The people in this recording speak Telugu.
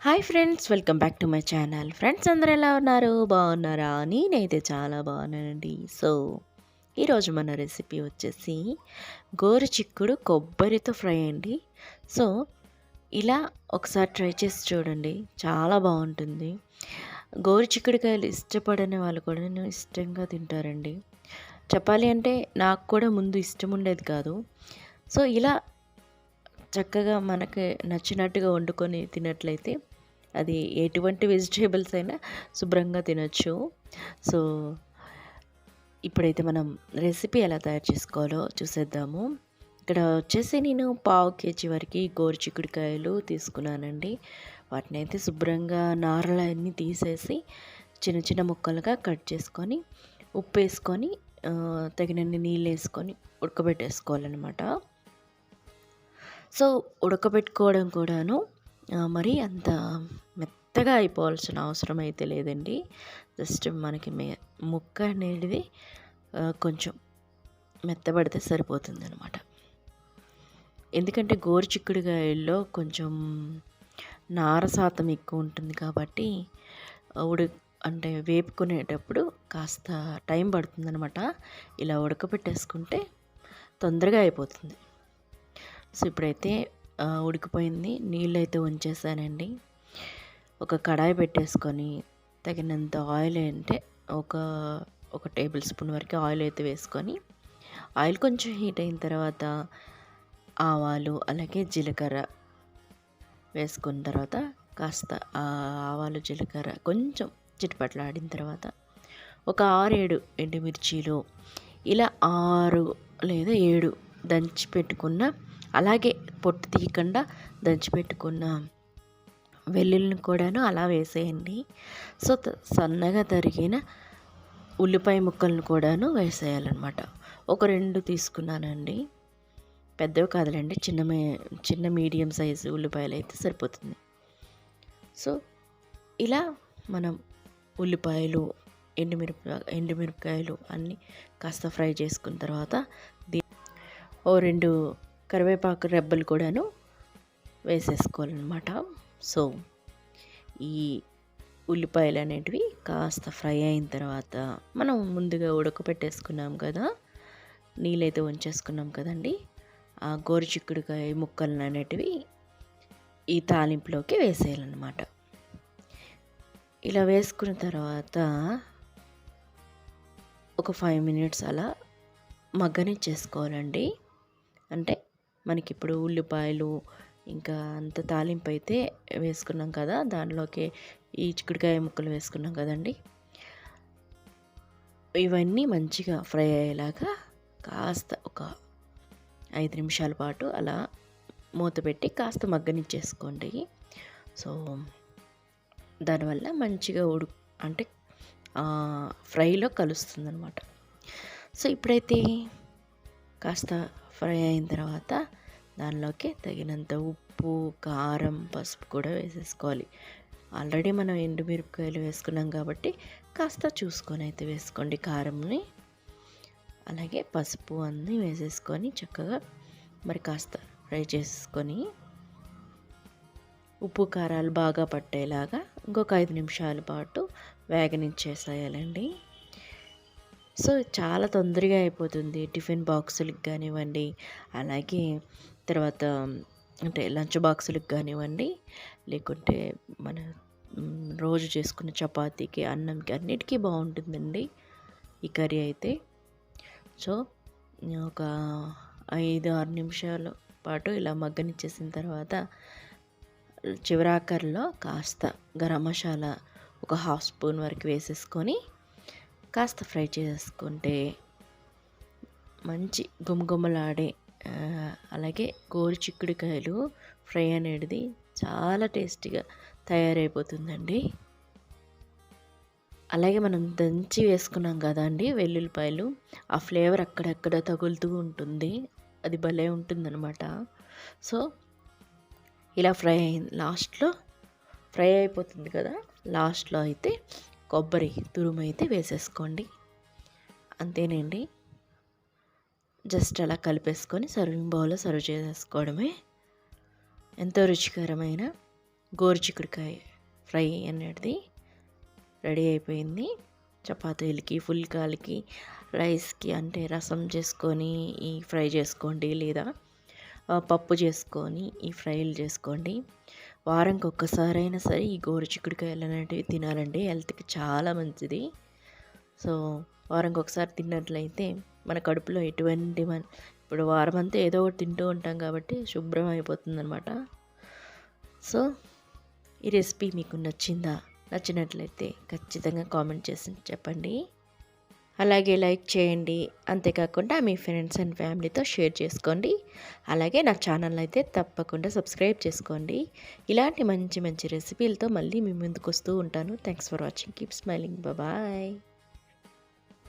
Hi friends, welcome back to my channel. Friends అందరూ ఎలా ఉన్నారు? బాగున్నారా? నేనైతే చాలా బాగున్నానండి. సో ఈరోజు మన రెసిపీ వచ్చేసి గోరుచిక్కుడు కొబ్బరితో ఫ్రై అండి. సో ఇలా ఒకసారి ట్రై చేసి చూడండి, చాలా బాగుంటుంది. గోరుచిక్కుడుకాయలు ఇష్టపడని వాళ్ళు కూడా ఇష్టంగా తింటారండి. చెప్పాలి అంటే నాకు కూడా ముందు ఇష్టం ఉండేది కాదు. సో ఇలా చక్కగా మనకి నచ్చినట్టుగా వండుకొని తినట్లయితే అది ఎటువంటి వెజిటేబుల్స్ అయినా శుభ్రంగా తినొచ్చు. సో ఇప్పుడైతే మనం రెసిపీ ఎలా తయారు చేసుకోవాలో చూసేద్దాము. ఇక్కడ వచ్చేసి నేను పావు కేజీ వరకు గోరుచిక్కుడుకాయలు తీసుకున్నానండి. వాటిని అయితే శుభ్రంగా నారలన్నీ తీసేసి చిన్న చిన్న ముక్కలుగా కట్ చేసుకొని ఉప్పు వేసుకొని తగినన్ని నీళ్ళు వేసుకొని ఉడకబెట్టేసుకోవాలన్నమాట. సో ఉడకబెట్టుకోవడం కూడాను మరి అంత మెత్తగా అయిపోవాల్సిన అవసరం అయితే లేదండి. జస్ట్ మనకి ముక్క అనేది కొంచెం మెత్తబడితే సరిపోతుంది అనమాట. ఎందుకంటే గోరుచిక్కుడుకాయల్లో కొంచెం నార శాతం ఎక్కువ ఉంటుంది కాబట్టి అంటే వేపుకునేటప్పుడు కాస్త టైం పడుతుందనమాట. ఇలా ఉడకబెట్టేసుకుంటే తొందరగా అయిపోతుంది. సో ఇప్పుడైతే ఉడికిపోయింది, నీళ్ళు అయితే ఉంచేసానండి. ఒక కడాయి పెట్టేసుకొని తగినంత ఆయిల్ అంటే ఒక టేబుల్ స్పూన్ వరకు ఆయిల్ అయితే వేసుకొని, ఆయిల్ కొంచెం హీట్ అయిన తర్వాత ఆవాలు అలాగే జీలకర్ర వేసుకున్న తర్వాత కాస్త ఆవాలు జీలకర్ర కొంచెం చిటపట్లాడిన తర్వాత ఒక 6-7 ఎండుమిర్చీలు, ఇలా 6 లేదా 7 దంచి పెట్టుకున్న, అలాగే పొట్టు తీయకుండా దంచిపెట్టుకున్న వెల్లుల్లిని కూడాను అలా వేసేయండి. సో సన్నగా తరిగిన ఉల్లిపాయ ముక్కలను కూడాను వేసేయాలన్నమాట. ఒక 2 తీసుకున్నానండి, పెద్దవి కాదులేండి, చిన్న మీడియం సైజు ఉల్లిపాయలు అయితే సరిపోతుంది. సో ఇలా మనం ఉల్లిపాయలు ఎండుమిరపకాయలు అన్నీ కాస్త ఫ్రై చేసుకున్న తర్వాత ఓ 2 కరివేపాకు రెబ్బలు కూడాను వేసేసుకోవాలన్నమాట. సో ఈ ఉల్లిపాయలు అనేటివి కాస్త ఫ్రై అయిన తర్వాత మనం ముందుగా ఉడకపెట్టేసుకున్నాం కదా, నీళ్ళైతే ఉంచేసుకున్నాం కదండి, ఆ గోరుచిక్కుడుకాయ ముక్కలు అనేటివి ఈ తాలింపులోకి వేసేయాలన్నమాట. ఇలా వేసుకున్న తర్వాత ఒక 5 మినిట్స్ అలా మగ్గనిచ్చేసుకోవాలండి. అంటే మనకి ఇప్పుడు ఉల్లిపాయలు ఇంకా అంత తాలింపు అయితే వేసుకున్నాం కదా, దానిలోకి ఈ చిక్కుడుకాయ ముక్కలు వేసుకున్నాం కదండి, ఇవన్నీ మంచిగా ఫ్రై అయ్యేలాగా కాస్త ఒక 5 నిమిషాల పాటు అలా మూత పెట్టి కాస్త మగ్గనిచ్చేసుకోండి. సో దానివల్ల మంచిగా అంటే ఫ్రైలో కలుస్తుంది అనమాట. సో ఇప్పుడైతే కాస్త ఫ్రై అయిన తర్వాత దానిలోకి తగినంత ఉప్పు, కారం, పసుపు కూడా వేసేసుకోవాలి. ఆల్రెడీ మనం ఎండుమిరపకాయలు వేసుకున్నాం కాబట్టి కాస్త చూసుకొని అయితే వేసుకోండి కారంని, అలాగే పసుపు అన్నీ వేసేసుకొని చక్కగా మరి కాస్త ఫ్రై చేసుకొని ఉప్పు కారాలు బాగా పట్టేలాగా ఇంకొక 5 నిమిషాల పాటు వేగనిచ్చేసేయాలండి. సో చాలా తొందరగా అయిపోతుంది. టిఫిన్ బాక్సులకు కానివ్వండి, అలాగే తర్వాత అంటే లంచ్ బాక్సులకు కానివ్వండి, లేకుంటే మన రోజు చేసుకున్న చపాతీకి, అన్నంకి అన్నిటికీ బాగుంటుందండి ఈ కర్రీ అయితే. సో ఒక 5-6 నిమిషాల పాటు ఇలా మగ్గనిచ్చేసిన తర్వాత చివరాకర్లో కాస్త గరం మసాలా ఒక 1/2 స్పూన్ వరకు వేసేసుకొని కాస్త ఫ్రై చేసుకుంటే మంచి గుమగుమలాడే అలాగే గోరుచిక్కుడుకాయలు ఫ్రై అనేది చాలా టేస్టీగా తయారైపోతుందండి. అలాగే మనం దంచి వేసుకున్నాం కదండి వెల్లుల్లిపాయలు, ఆ ఫ్లేవర్ అక్కడక్కడ తగులుతూ ఉంటుంది, అది భలే ఉంటుందన్నమాట. సో ఇలా లాస్ట్లో ఫ్రై అయిపోతుంది కదా, లాస్ట్లో అయితే కొబ్బరి తురుము అయితే వేసేసుకోండి. అంతేనండి, జస్ట్ అలా కలిపేసుకొని సర్వింగ్ బౌల్లో సర్వ్ చేసేసుకోవడమే. ఎంతో రుచికరమైన గోరుచిక్కుడుకాయ ఫ్రై అనేది రెడీ అయిపోయింది. చపాతీలకి, పుల్కాలకి, రైస్కి అంటే రసం చేసుకొని ఈ ఫ్రై చేసుకోండి, లేదా పప్పు చేసుకొని ఈ ఫ్రైలు చేసుకోండి. వారానికి ఒక్కసారైనా సరే ఈ గోరుచిక్కుడుకాయలు అనేటివి తినాలండి, హెల్త్కి చాలా మంచిది. సో వారానికి ఒకసారి తిన్నట్లయితే మన కడుపులో ఎటువంటి ఇప్పుడు వారం అంతా ఏదో ఒకటి తింటూ ఉంటాం కాబట్టి శుభ్రం అయిపోతుందన్నమాట. సో ఈ రెసిపీ మీకు నచ్చినట్లయితే ఖచ్చితంగా కామెంట్ చేసి చెప్పండి. అలాగే లైక్ చేయండి. అంతేకాకుండా మీ ఫ్రెండ్స్ అండ్ ఫ్యామిలీతో షేర్ చేసుకోండి. అలాగే నా ఛానల్ అయితే తప్పకుండా సబ్స్క్రైబ్ చేసుకోండి. ఇలాంటి మంచి మంచి రెసిపీలతో మళ్ళీ మీ ముందుకు వస్తూ ఉంటాను. Thanks for watching. Keep smiling. Bye.